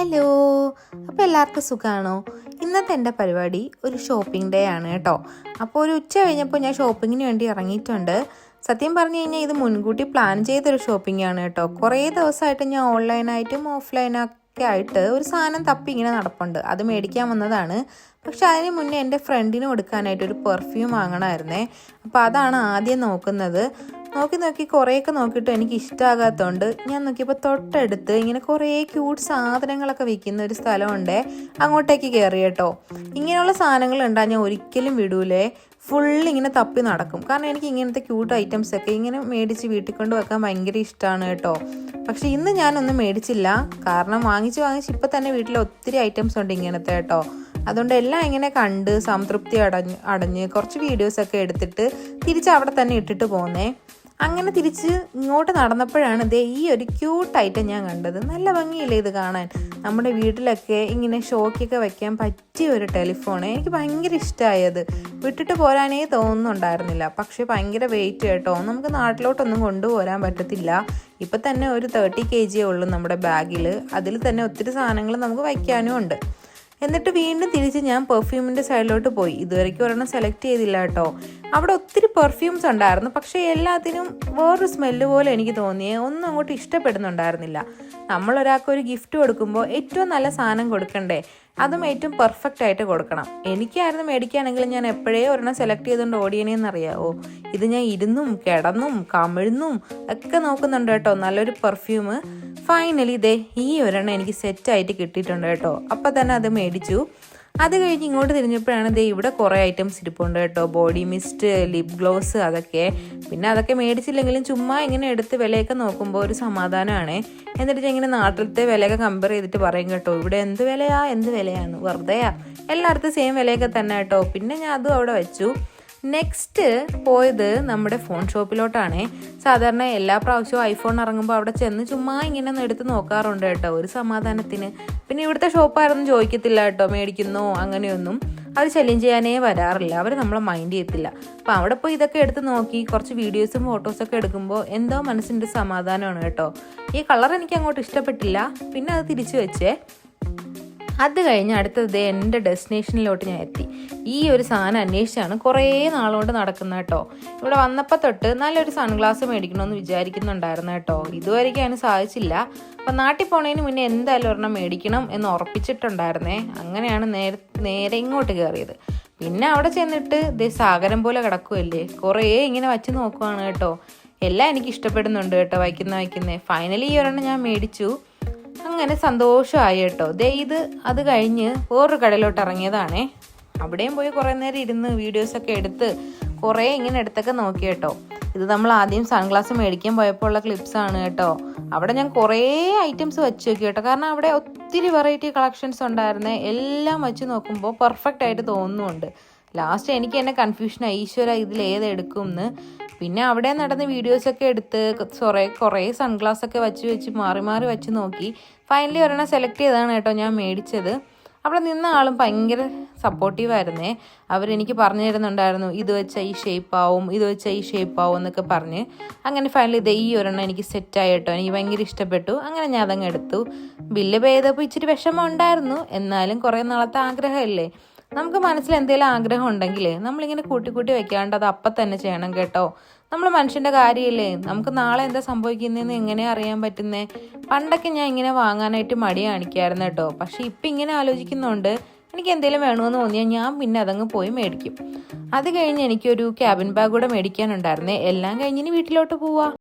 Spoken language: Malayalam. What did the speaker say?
ഹലോ, അപ്പോൾ എല്ലാവർക്കും സുഖമാണോ? ഇന്നത്തെ എൻ്റെ പരിപാടി ഒരു ഷോപ്പിംഗ് ഡേ ആണ് കേട്ടോ. അപ്പോൾ ഒരു ഉച്ച കഴിഞ്ഞപ്പോൾ ഞാൻ ഷോപ്പിങ്ങിന് വേണ്ടി ഇറങ്ങിയിട്ടുണ്ട്. സത്യം പറഞ്ഞു കഴിഞ്ഞാൽ ഇത് മുൻകൂട്ടി പ്ലാൻ ചെയ്തൊരു ഷോപ്പിംഗ് ആണ് കേട്ടോ. കുറേ ദിവസമായിട്ട് ഞാൻ ഓൺലൈനായിട്ടും ഓഫ്ലൈനൊക്കെ ആയിട്ട് ഒരു സാധനം തപ്പി ഇങ്ങനെ നടപ്പുണ്ട്. അത് മേടിക്കാൻ വന്നതാണ്. പക്ഷെ അതിന് മുന്നേ എൻ്റെ ഫ്രണ്ടിന് കൊടുക്കാനായിട്ട് ഒരു പെർഫ്യൂം വാങ്ങണമായിരുന്നേ. അപ്പോൾ അതാണ് ആദ്യം നോക്കുന്നത്. നോക്കി കുറേയൊക്കെ നോക്കിയിട്ട് എനിക്ക് ഇഷ്ടമാകാത്തതുകൊണ്ട് ഞാൻ നോക്കിയപ്പോൾ തൊട്ടടുത്ത് ഇങ്ങനെ കുറേ ക്യൂട്ട് സാധനങ്ങളൊക്കെ വിൽക്കുന്ന ഒരു സ്ഥലമുണ്ട്. അങ്ങോട്ടേക്ക് കയറി കേട്ടോ. ഇങ്ങനെയുള്ള സാധനങ്ങൾ ഉണ്ടാകും ഞാൻ ഒരിക്കലും വിടൂലേ. ഇങ്ങനെ തപ്പി നടക്കും. കാരണം എനിക്ക് ഇങ്ങനത്തെ ക്യൂട്ട് ഐറ്റംസൊക്കെ ഇങ്ങനെ മേടിച്ച് വീട്ടിൽ കൊണ്ട് വെക്കാൻ ഭയങ്കര ഇഷ്ടമാണ് കേട്ടോ. പക്ഷേ ഇന്ന് ഞാനൊന്നും മേടിച്ചില്ല. കാരണം വാങ്ങിച്ച് ഇപ്പം തന്നെ വീട്ടിൽ ഒത്തിരി ഐറ്റംസ് ഉണ്ട് ഇങ്ങനത്തെ കേട്ടോ. അതുകൊണ്ട് എല്ലാം ഇങ്ങനെ കണ്ട് സംതൃപ്തി അടഞ്ഞ് കുറച്ച് വീഡിയോസൊക്കെ എടുത്തിട്ട് തിരിച്ച് അവിടെ തന്നെ ഇട്ടിട്ട് പോന്നേ. അങ്ങനെ തിരിച്ച് ഇങ്ങോട്ട് നടന്നപ്പോഴാണ് ഈ ഒരു ക്യൂട്ട് ഐറ്റം ഞാൻ കണ്ടത്. നല്ല ഭംഗിയില്ലേ ഇത് കാണാൻ. നമ്മുടെ വീട്ടിലൊക്കെ ഇങ്ങനെ ഷോക്കൊക്കെ വെക്കാൻ പറ്റിയ ഒരു ടെലിഫോണ്. എനിക്ക് ഭയങ്കര ഇഷ്ടമായത്. വിട്ടിട്ട് പോരാനേ തോന്നുന്നുണ്ടായിരുന്നില്ല. പക്ഷേ ഭയങ്കര വെയിറ്റ് കേട്ടോ. നമുക്ക് നാട്ടിലോട്ടൊന്നും കൊണ്ടുപോരാൻ പറ്റത്തില്ല. ഇപ്പം തന്നെ ഒരു 30 kg ഉള്ളൂ നമ്മുടെ ബാഗിൽ. അതിൽ തന്നെ ഒത്തിരി സാധനങ്ങൾ നമുക്ക് വയ്ക്കാനും ഉണ്ട്. എന്നിട്ട് വീണ്ടും തിരിച്ച് ഞാൻ പെർഫ്യൂമിൻ്റെ സൈഡിലോട്ട് പോയി. ഇതുവരെയ്ക്കും ഒരെണ്ണം സെലക്ട് ചെയ്തില്ല കേട്ടോ. അവിടെ ഒത്തിരി പെർഫ്യൂംസ് ഉണ്ടായിരുന്നു. പക്ഷേ എല്ലാത്തിനും വേറൊരു സ്മെല്ല് പോലെ എനിക്ക് തോന്നിയേ. ഒന്നും അങ്ങോട്ട് ഇഷ്ടപ്പെടുന്നുണ്ടായിരുന്നില്ല. നമ്മളൊരാൾക്കൊരു ഗിഫ്റ്റ് കൊടുക്കുമ്പോൾ ഏറ്റവും നല്ല സാധനം കൊടുക്കണ്ടേ? അതും ഏറ്റവും പെർഫെക്റ്റ് ആയിട്ട് കൊടുക്കണം. എനിക്കായിരുന്നു മേടിക്കുകയാണെങ്കിൽ ഞാൻ എപ്പോഴേ ഒരെണ്ണം സെലക്ട് ചെയ്തുകൊണ്ട് ഓടിയണേന്നറിയാവോ. ഇത് ഞാൻ ഇരുന്നും കിടന്നും കമിഴ്ന്നും ഒക്കെ നോക്കുന്നുണ്ട് കേട്ടോ നല്ലൊരു പെർഫ്യൂം. ഫൈനലി ഈ ഒരെണ്ണം എനിക്ക് സെറ്റായിട്ട് കിട്ടിയിട്ടുണ്ട് കേട്ടോ. അപ്പം തന്നെ അത് മേടിച്ചു. അത് കഴിഞ്ഞ് ഇങ്ങോട്ട് തിരിഞ്ഞപ്പോഴാണ് ഇവിടെ കുറേ ഐറ്റംസ് ഇരിപ്പുണ്ട് കേട്ടോ. ബോഡി മിസ്റ്റ്, ലിപ് ഗ്ലോസ്, അതൊക്കെ. പിന്നെ അതൊക്കെ മേടിച്ചില്ലെങ്കിലും ചുമ്മാ ഇങ്ങനെ എടുത്ത് വിലയൊക്കെ നോക്കുമ്പോൾ ഒരു സമാധാനമാണ്. എന്നിട്ട് ഞാൻ ഇങ്ങനെ നാട്ടിലത്തെ വിലയൊക്കെ കമ്പയർ ചെയ്തിട്ട് പറയും കേട്ടോ. ഇവിടെ എന്ത് വിലയാണ്, വെറുതെയാ. എല്ലായിടത്തും സെയിം വിലയൊക്കെ തന്നെ കേട്ടോ. പിന്നെ ഞാൻ അതും അവിടെ വെച്ചു. നെക്സ്റ്റ് പോയത് നമ്മുടെ ഫോൺ ഷോപ്പിലോട്ടാണ്. സാധാരണ എല്ലാ പ്രാവശ്യവും ഐഫോൺ ഇറങ്ങുമ്പോൾ അവിടെ ചെന്ന് ചുമ്മാ ഇങ്ങനെ ഒന്ന് എടുത്ത് നോക്കാറുണ്ട് കേട്ടോ, ഒരു സമാധാനത്തിന്. പിന്നെ ഇവിടുത്തെ ഷോപ്പായിരുന്നു ചോദിക്കത്തില്ല കേട്ടോ, മേടിക്കുന്നോ അങ്ങനെയൊന്നും. അവർ ശല്യം ചെയ്യാനേ വരാറില്ല. അവർ നമ്മളെ മൈൻഡ് ചെയ്യത്തില്ല. അപ്പം അവിടെ പോയി ഇതൊക്കെ എടുത്ത് നോക്കി കുറച്ച് വീഡിയോസും ഫോട്ടോസൊക്കെ എടുക്കുമ്പോൾ എന്തോ മനസ്സിൻ്റെ സമാധാനമാണ് കേട്ടോ. ഈ കളർ എനിക്ക് അങ്ങോട്ട് ഇഷ്ടപ്പെട്ടില്ല. പിന്നെ അത് തിരിച്ചു വെച്ചേ. അത് കഴിഞ്ഞ് അടുത്തത് എൻ്റെ ഡെസ്റ്റിനേഷനിലോട്ട് ഞാൻ എത്തി. ഈ ഒരു സാധനം അന്വേഷിച്ചാണ് കുറേ നാളുകൊണ്ട് നടക്കുന്നത് കേട്ടോ. ഇവിടെ വന്നപ്പോൾ തൊട്ട് നല്ലൊരു സൺഗ്ലാസ് മേടിക്കണമെന്ന് വിചാരിക്കുന്നുണ്ടായിരുന്നു കേട്ടോ. ഇതുവരെയ്ക്കും അതിന് സാധിച്ചില്ല. അപ്പം നാട്ടിൽ പോണതിന് മുന്നേ എന്തായാലും ഒരെണ്ണം മേടിക്കണം എന്ന് ഉറപ്പിച്ചിട്ടുണ്ടായിരുന്നേ. അങ്ങനെയാണ് നേരെ ഇങ്ങോട്ട് കയറിയത്. പിന്നെ അവിടെ ചെന്നിട്ട് സാഗരം പോലെ കിടക്കുമല്ലേ, കുറേ ഇങ്ങനെ വച്ച് നോക്കുവാണ് കേട്ടോ. എല്ലാം എനിക്ക് ഇഷ്ടപ്പെടുന്നുണ്ട് കേട്ടോ, വയ്ക്കുന്നേ. ഫൈനലി ഈ ഒരെണ്ണം ഞാൻ മേടിച്ചു. അങ്ങനെ സന്തോഷമായി കേട്ടോ. അത് കഴിഞ്ഞ് വേറൊരു കടയിലോട്ട് ഇറങ്ങിയതാണേ. അവിടെയും പോയി കുറേ നേരം ഇരുന്ന് വീഡിയോസൊക്കെ എടുത്ത് കുറേ ഇങ്ങനെ എടുത്തൊക്കെ നോക്കി കേട്ടോ. ഇത് നമ്മൾ ആദ്യം സൺഗ്ലാസ് മേടിക്കാൻ പോയപ്പോൾ ഉള്ള ക്ലിപ്സാണ് കേട്ടോ. അവിടെ ഞാൻ കുറേ ഐറ്റംസ് വെച്ച് നോക്കി കേട്ടോ. കാരണം അവിടെ ഒത്തിരി വെറൈറ്റി കളക്ഷൻസ് ഉണ്ടായിരുന്നേ. എല്ലാം വെച്ച് നോക്കുമ്പോൾ പെർഫെക്റ്റ് ആയിട്ട് തോന്നുന്നുണ്ട്. ലാസ്റ്റ് എനിക്ക് തന്നെ കൺഫ്യൂഷനായി, ഈശ്വര ഇതിൽ ഏതെടുക്കും എന്ന്. പിന്നെ അവിടെ നടന്ന് വീഡിയോസൊക്കെ എടുത്ത് കുറേ സൺഗ്ലാസൊക്കെ വെച്ച് മാറി വെച്ച് നോക്കി ഫൈനലി ഒരെണ്ണം സെലക്ട് ചെയ്തതാണ് കേട്ടോ ഞാൻ മേടിച്ചത്. അവിടെ നിന്ന ആളും ഭയങ്കര സപ്പോർട്ടീവായിരുന്നേ. അവരെനിക്ക് പറഞ്ഞു തരുന്നുണ്ടായിരുന്നു, ഇത് വെച്ചാൽ ഈ ഷേപ്പാവും, ഇത് വെച്ചാൽ ഈ ഷേപ്പാവും എന്നൊക്കെ പറഞ്ഞ്. അങ്ങനെ ഫൈനലി ഈ ഒരെണ്ണം എനിക്ക് സെറ്റായി കേട്ടോ. എനിക്ക് ഭയങ്കര ഇഷ്ടപ്പെട്ടു. അങ്ങനെ ഞാൻ അതങ്ങ് എടുത്തു. ബില്ല് പേ ചെയ്തപ്പോൾ ഇച്ചിരി വിഷമം ഉണ്ടായിരുന്നു. എന്നാലും കുറേ നാളത്തെ ആഗ്രഹമല്ലേ. നമുക്ക് മനസ്സിൽ എന്തെങ്കിലും ആഗ്രഹം ഉണ്ടെങ്കിൽ നമ്മളിങ്ങനെ കൂട്ടി വെക്കാണ്ട് അത് അപ്പം തന്നെ ചെയ്യണം കേട്ടോ. നമ്മൾ മനുഷ്യൻ്റെ കാര്യമല്ലേ, നമുക്ക് നാളെ എന്താ സംഭവിക്കുന്നതെന്ന് എങ്ങനെയാണ് അറിയാൻ പറ്റുന്നേ. പണ്ടൊക്കെ ഞാൻ ഇങ്ങനെ വാങ്ങാനായിട്ട് മടി കാണിക്കായിരുന്നു കേട്ടോ. പക്ഷെ ഇപ്പം ഇങ്ങനെ ആലോചിക്കുന്നുണ്ട്, എനിക്ക് എന്തെങ്കിലും വേണമെന്ന് തോന്നിയാൽ ഞാൻ പിന്നെ അതങ്ങ് പോയി മേടിക്കും. അത് കഴിഞ്ഞ് എനിക്കൊരു ക്യാബിൻ ബാഗ് കൂടെ മേടിക്കാനുണ്ടായിരുന്നേ. എല്ലാം കഴിഞ്ഞിന് വീട്ടിലോട്ട് പോവാം.